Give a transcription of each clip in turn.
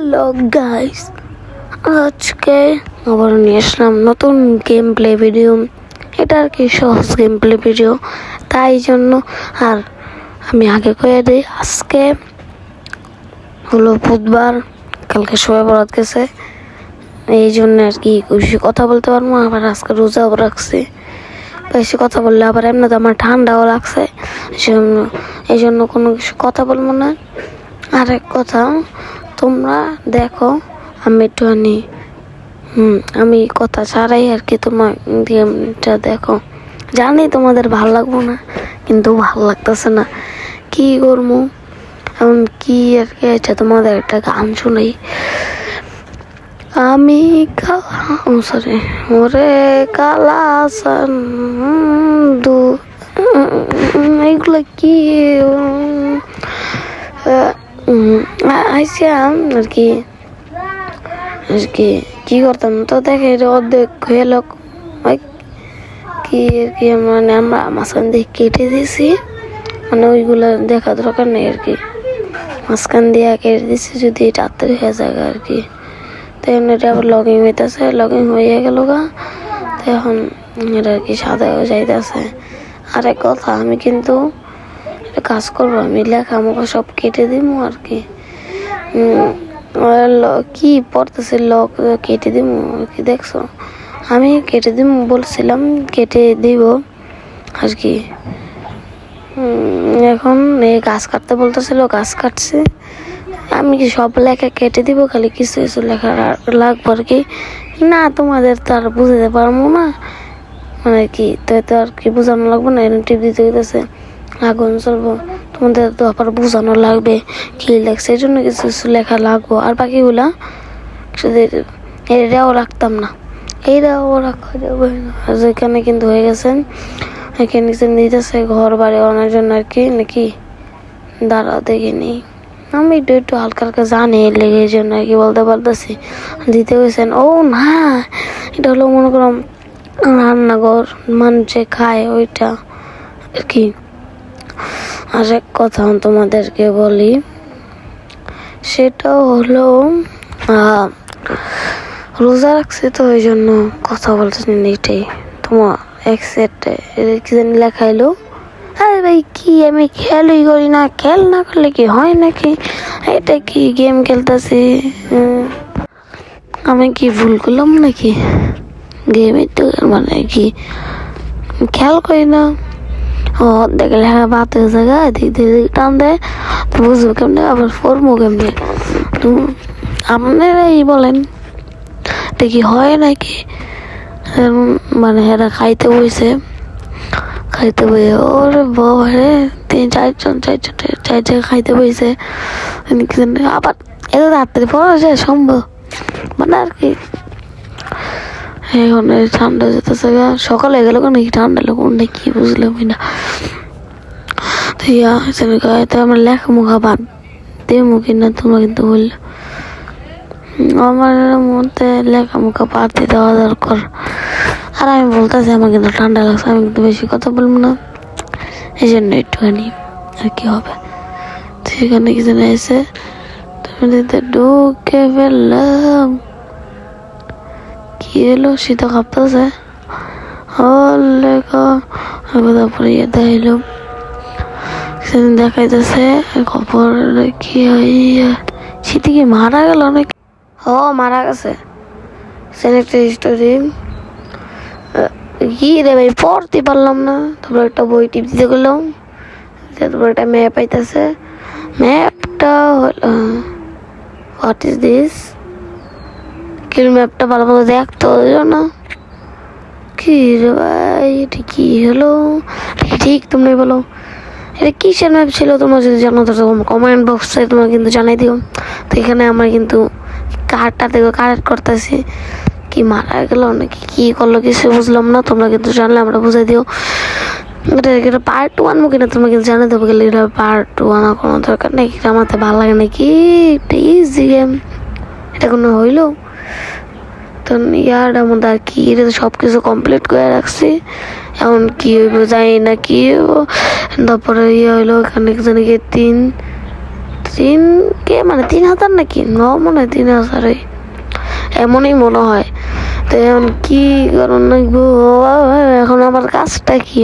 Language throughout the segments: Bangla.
হ্যালো গাইস, আজকে আবার নিয়ে আসলাম নতুন গেম প্লে ভিডিও। এটা আর কি সহজ গেম প্লে ভিডিও, তাই জন্য আর আমি আগে কয়ে দিই, আজকে হলো বুধবার, কালকে শবে বরাত গেছে, এই জন্য আর কি বেশি কথা বলতে পারবো। আবার আজকে রোজাও রাখছি, বেশি কথা বললে আবার এমনি তো আমার ঠান্ডাও লাগছে, এই জন্য কোনো কিছু কথা বলবো না। আরেক কথা, তোমরা দেখো আমি একটুখানি আমি কথা ছাড়াই আর কি তোমার গেমটা দেখো। জানি তোমাদের ভালো লাগবো না, কিন্তু ভালো লাগতেছে না, কি করবো এখন কি আর কি। আচ্ছা, তোমাদের একটা গান শুনাই। আমি সরি, ওরে কালা দু এইগুলো কি আইসিয়াম আর কি কি করতাম তো দেখে অর্ধেক হয়ে লোক কি আর কি, মানে আমরা মাঝখান দিয়ে কেটে দিয়েছি, মানে ওইগুলো দেখা দরকার নেই আর কি, মাঝখান দিয়ে কেটে দিয়েছি যদি তাড়াতাড়ি হয়ে যায় আর কি। তো এটা আবার লগিং হইতেছে, লগিং হয়ে গেল গা, তো এখন এটা আর কি সাদা হয়ে যাইতেছে। আরেক কথা, আমি কিন্তু একটা কাজ করবো, আমি লেখা মুখা সব কেটে দিব আর কি, কি পড়তেছে লক কেটে দিব আর কি। দেখছো, আমি কেটে দিব বলছিলাম, কেটে দিব আর কি। এখন এই গাছ কাটতে বলতেছিল, গাছ কাটছে, আমি কি সব লেখা কেটে দিব, খালি কিছু কিছু লেখা লাগবো আর কি। না তোমাদের তো আর বুঝতে পারবো না, মানে কি তো আর কি বোঝানো লাগবে না, এরকম টিপ দিতে গেছে আগুন চলবো, তোমাদের তো আবার বোঝানো লাগবে কি লেখছে, এই জন্য কিছু কিছু লেখা লাগবো। আর বাকিগুলা শুধু এটাও রাখতাম না, এইটাও রাখা যাবে না। আর যেখানে কিন্তু হয়ে গেছে, এখানে দিতেছে ঘর বাড়ি আনার জন্য আর কি, নাকি দাঁড়াও দেখিনি, আমি একটু হালকা হালকা জানি লেগে, এই জন্য আর কি বলতে পারতেছি দিতে গেছেন। ও না, এটা হলো মনে করো রান্নাঘর, মানুষে খায় ওইটা আর কি। আর এক কথা তোমাদেরকে বলি, সেটা হলো রোজা রাখছে তো ওই জন্য কথা বলতেছি, এটাই তোমার এক সেট কি জানি লেখাইলো। আরে ভাই কি, আমি খেয়ালই করি না, খেয়াল না করলে কি হয় নাকি, এটা কি গেম খেলতেছি, আমি কি ভুল করলাম নাকি, গেমে তো মানে কি খেয়াল করি না। ও দেখলে হ্যাঁ বাত জায়গায় দিক দিক টান দেয়, তো বুঝবো কেমনে, আবার ফর্মো কেমনে, তো আপনারাই বলেন এটা কি হয় নাকি। মানে এরা খাইতে বইছে, খাইতে বইয়ে ওরে বাবা রে, চারজন খাইতে বইছে, আবার এত রাত্রে পড়া যায় সম্ভব মানে আর কি। এখন ঠান্ডা যেতেছে, সকালে গেল নাকি ঠান্ডা লোক কি বুঝলাম না। তো আমার লেখা মুখা বাদ দিয়ে মুখি না, তোমরা কিন্তু বললে আমার মধ্যে লেখা মুখা বাদ দিয়ে দেওয়া দরকার। আর আমি বলতেছি আমার কিন্তু ঠান্ডা লাগছে, আমি কিন্তু বেশি কথা বলবো না, এই জন্য একটুখানি আর কি হবে। তো সেখানে কি যেন এসে তুমি ঢুকে ফেললাম, কি এলো শীত কাঁপতেছে, লেখা তারপরে ইয়ে দেখাইলো, সেদিন দেখাইতেছে খবর কি শীতে কি মারা গেল নাকি, ও মারা গেছে, সেন একটা স্টোরি। কি রে ভাই, পড়তে পারলাম না, তারপর একটা বই টিপ দিতে গেলাম, তারপর একটা ম্যাপ আইতেছে, ম্যাপটা হলো হোয়াট ইজ দিস, কি ম্যাপটা ভালো মতো দেখতো না, কি রে ভাই এটা কি হলো, ঠিক তোমরাই বলো এটা কিসের ম্যাপ ছিল, তোমার যদি জানো তো কমেন্ট বক্সে তোমার কিন্তু জানাই দিও। তো এখানে আমার কিন্তু কার্ডটা থেকে কারেক্ট করতেছি, কি মারা গেল নাকি কি করলো কিছু বুঝলাম না, তোমরা কিন্তু জানলে আমরা বুঝাই দিও। এটা পার্ট 1 মুখে না, তোমরা কিন্তু জানাই দেবো গেলে এটা পার্ট 1 কোনো দরকার নেই, এটা আমার ভালো লাগে নাকি, এটা ইজি গেম, এটা কোনো হইলো তো ইয়ারটার মধ্যে আর কি, এটা তো সব কিছু কমপ্লিট করে রাখছি, এখন কি হইব জানি না কি হইব। তারপরে ইয়ে হইলো এখানে জানি কি 3 3K মানে 3,000 নাকি মনে হয় 3,000 এমনই মনে হয়। তো এখন কি কারণ লাগবো এখন আমার কাজটা কি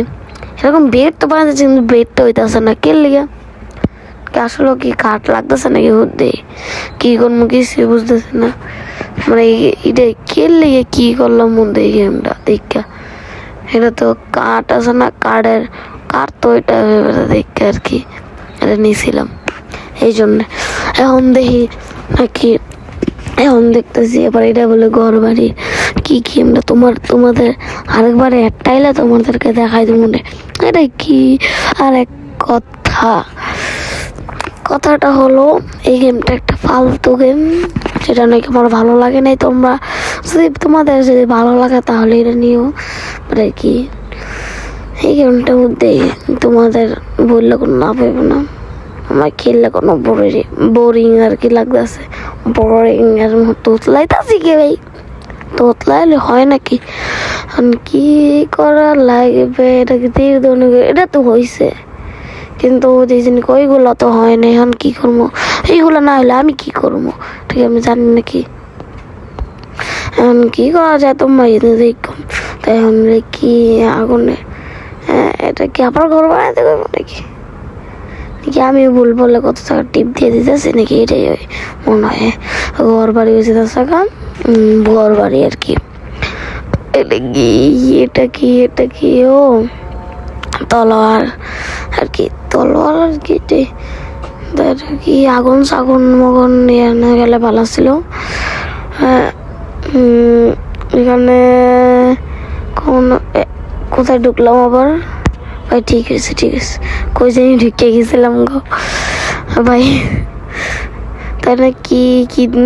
এরকম বেড তো বানাতে কিন্তু বেড তো হইতেছে না কে লিগা আসলে কি কাঠ লাগতেছে নাকি হতে কি করবো কিছু বুঝতেছে না মানে এটা কে লিগে কি করলাম মধ্যে এই গেমটা দেখা এটা তো কাঠ আছে না কাঠ তো এটা দেখে আর কি এটা নিয়েছিলাম এই জন্য এখন দেখি নাকি এখন দেখতেছি এবার এটা বলে ঘর বাড়ি কি কি আমরা তোমাদের আরেকবারে একটাইলে তোমাদেরকে দেখাই দেবো এটা কি আর এক কথাটা হলো এই গেমটা একটা ফালতু গেম যেটা নাকি আমার ভালো লাগে নাই তোমরা তোমাদের যদি ভালো লাগে তাহলে এটা নিও মানে কি এই গেমটার মধ্যে তোমাদের বললে কোনো না পাইব না আমার খেললে কোনো বোরিং আর কি লাগতেছে বোরিং এর মতো তোতলাইতেছি কি ভাই তোতলাইলে হয় নাকি কি করা লাগবে এটা কি এটা তো হয়েছে কিন্তু ওইগুলো তো হয় না এখন কি করবো এইগুলো না হলে আমি কি করবো ঠিক আমি জানি নাকি এখন কি করা যায় তোমরা দেখো তাই এখন কি আগুনে এটা কি আবার ঘর বানাইতে করবো নাকি আমি ভুল বলে কত টাকা টিপ দিয়ে দিতেছি নাকি এটাই মনে হয় ঘর বাড়ি হয়েছে 10 টাকা ঘর বাড়ি আর কি এটা কি ও তলোয়ার আর কি কি আগুন সাগুন মগন নিয়ে গেলে ভালো ছিল এখানে কোথায় ঢুকলাম আবার ভাই ঠিক আছে কই জানি ঢুকে গেছিলাম গো ভাই তাহলে কি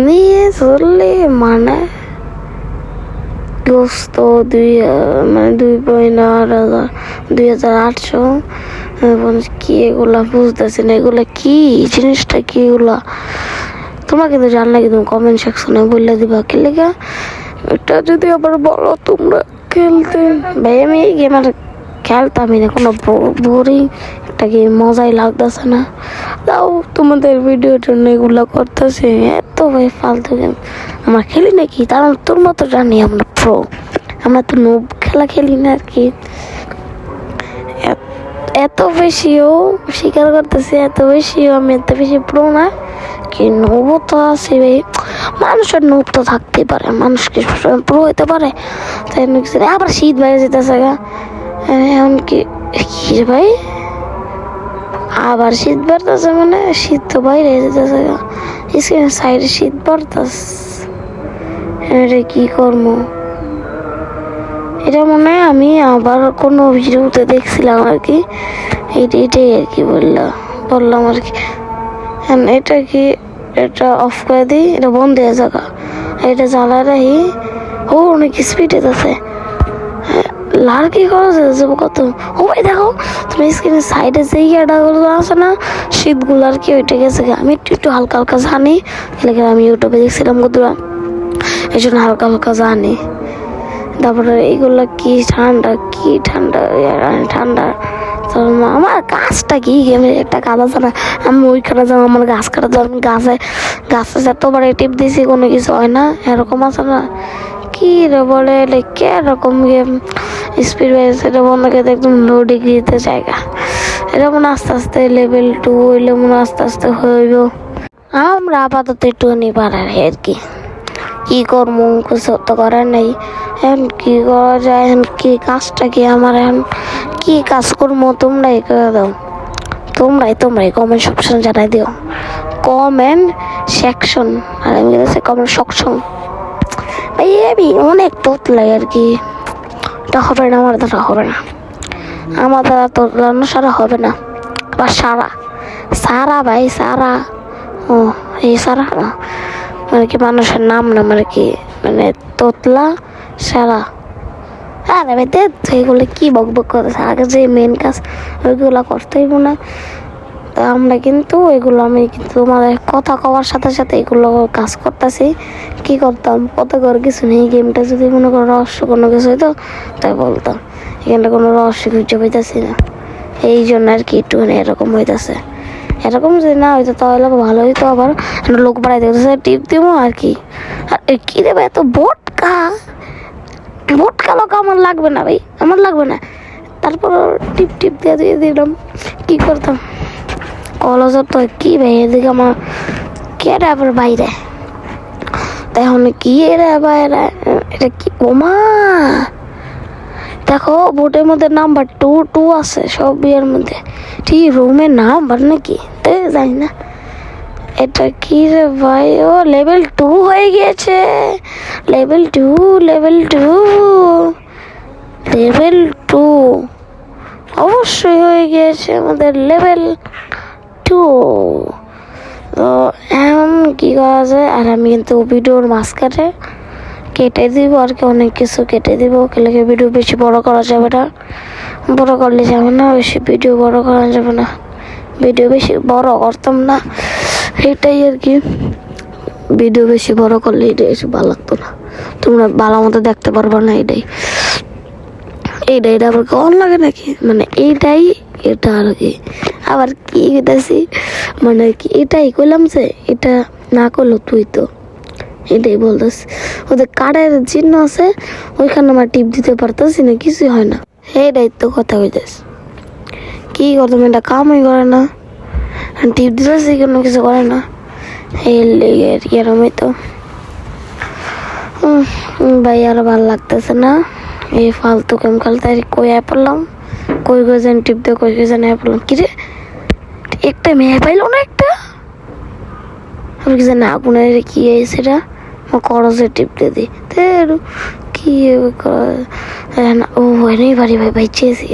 নিয়ে চললে মানে গোস্ত 2,800 কি এগুলা বুঝতেছি না এগুলা কি জিনিসটা কি এগুলা তোমরা কিন্তু জানলে কিন্তু কমেন্ট সেকশনে বললে দিবা কি লেগা এটা যদি আবার বলো তোমরা খেলতে ভাই আমি এই গেম আর খেলতামই না কোনো বোরিং একটা গেম মজাই লাগতেছে না তাও তোমাদের ভিডিওর জন্য এগুলো করতেছে এত ভাই ফালতু গেম আমরা খেলি নাকি তার তোর মতো জানি আমরা প্রো আমরা তো নোব খেলা খেলি না আর কি এত বেশিও স্বীকার করতেছি এত বেশিও আমি এত বেশি প্রো না কি নোব তো আছে ভাই মানুষের নোব তো থাকতেই পারে মানুষকে প্রো হইতে পারে তাই আবার শীত বাইরে যেতেছে গা এখন কি ভাই আবার শীত বাড়তেছে মানে শীত তো বাইরে যেতেছে গা স্ক্রিনের সাইডে শীত বাড়তেছে এটা কি করবো এটা মনে হয় আমি আবার কোনো ভিডিওতে দেখছিলাম আর কি এটাই আর কি বললাম আর কি এটা কি এটা অফ করে দিই এটা বন্ধ হয়ে যাগা এটা জ্বালায় রাখি অনেক স্পিডে আছে লাল কি করা যাবে কত ও ভাই দেখো তুমি স্ক্রিনের সাইডে যে ইয়াটাগুলো আছে না শীতগুলো আর কি ওইটা গেছে আমি একটু হালকা হালকা জানি এলাকা আমি ইউটিউবে দেখছিলাম কতটা এই জন্য হালকা হালকা জানি তারপরে এইগুলো কি ঠান্ডা আমার গাছটা কি গেমের একটা কাজ আছে না আমি ওইখানে যাবো আমার গাছ কাটা যাবো আমি গাছে যতবার টিপ দিয়েছি কোনো কিছু হয় না এরকম আছে না কি রে বলে কে এরকম গেম স্পিড বাইরে এটা মনে করে একদম লো ডিগ্রিতে জায়গা এটা মনে আস্তে আস্তে লেভেল 2 হইলে মনে আস্তে আস্তে হইব আমরা আপাতত একটুখানি পারার আর কি করবো কিছু তো করার নেই এখন কি করা যায় এখন কি কাজটা কি আমার এখন কি কাজ করবো তোমরাই করে দাও তোমরাই কমেন্ট সেকশন জানাই দিও কমেন্ট সেকশন আর আমি কমেন্ট সেকশন ভাই আমি অনেক তোতলাই আর কি এটা হবে না আমার দ্বারা হবে না আমার দ্বারা তোতলানো সারা হবে না আবার সারা ভাই সারা ও এই সারা না মানে কি মানুষের নাম না মানে কি মানে তোতলা সারা আরে ভাই এগুলো কি বকবক করতেছে আগে যে মেন কাজ ওইগুলো করতেই না তা আমরা কিন্তু এগুলো আমি কিন্তু তোমাদের কথা কওয়ার সাথে সাথে এগুলো কাজ করতেছি কি করতাম কত করে কিছু নেই গেমটা যদি মনে করো রহস্য কোনো কিছু হইতো তাই বলতাম এখানটা কোনো রহস্য খুঁজে পাইতেছি না এই জন্য আর কি একটুখানি এরকম হইতেছে এরকম যদি না হইতো তাহলে ভালো হইতো, আবার একটা লোক বাড়াইতে হতো, টিপ দিব আর কি। আর কী দেবে এত ভোটকা, ভোটকা লোক আমার লাগবে না ভাই, আমার লাগবে না। তারপর টিপ টিপ দিয়ে দিলাম, কী করতাম কলেজ তো কী ভাই, এদিকে আমার কেটে আবার বাইরে, তাই এখন কি এরা বাইরে, এটা কি ওমা দেখো বোর্ডের মধ্যে নাম্বার 2 আছে সব বিয়ের মধ্যে, ঠিক রুমের নাম্বার নাকি তাই জানি না। এটা কি রে ভাই, ও লেভেল 2 হয়ে গিয়েছে, লেভেল 2 লেভেল 2 লেভেল 2 অবশ্যই হয়ে গিয়েছে আমাদের লেভেল 2। তো এখন কী করা যায়, আর আমি কিন্তু ভিডিওর মাঝখানে কেটে দিব আর কি, অনেক কিছু কেটে দিব, কেলে ভিডিও বেশি বড় করা যাবে না, বড় করলে যাবে না, বেশি ভিডিও বড় করা যাবে না, ভিডিও বেশি বড় করতাম না, এটাই আর কি। ভিডিও বেশি বড় করলে এটাই এসে ভালো লাগতো না, তোমরা ভালো মতো দেখতে পারবো না, এইটাই আবার কেমন লাগে নাকি, মানে এইটাই এটা আর কি। আবার কি কইতাছি, মানে কি এটাই কইলাম যে এটা না করলো তুই তো, এটাই বলতেছি। ওদের কার্ডের চিহ্ন আছে ওইখানে আমার টিপ দিতে পারতেছি না, কিছুই হয় না, এইটাই তো কথা কইতেছি। কি করতাম, এটা কামই করে না, টিপ দিতেছি কোনো কিছু করে না, এর লেগে আর কি এরমই তো। ভাই আর ভালো লাগতেছে না এই ফালতু গেম খেলতে, কই আয় পড়লাম, কই যেন টিপ দিয়ে কই যেন আয় পড়লাম, কিরে একটা মেয়ে পাইলো না একটা, আমি কি জানি আগুনের কি সেটা করজে টিপ দিয়ে দিই কি ও নেই বাড়ি ভাই ভাই চেয়েছি,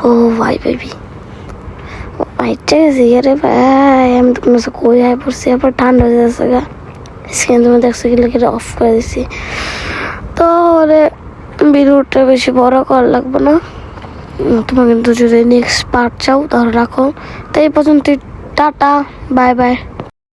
ও ভাই ভাবি ভাই চেয়েছি আরে ভাই, আমি তো কোনো কই আয় পড়ছি, আবার ঠান্ডা হয়ে যাচ্ছে গা, স্ক্রিন তুমি দেখছো কি লিখে অফ করে দিছি। তো ভিডিওটা বেশি বড় করা লাগবে না, তোমার কিন্তু যদি নেক্সট পার্ট চাও তাহলে রাখো। তো এই পর্যন্ত টাটা বাই বাই।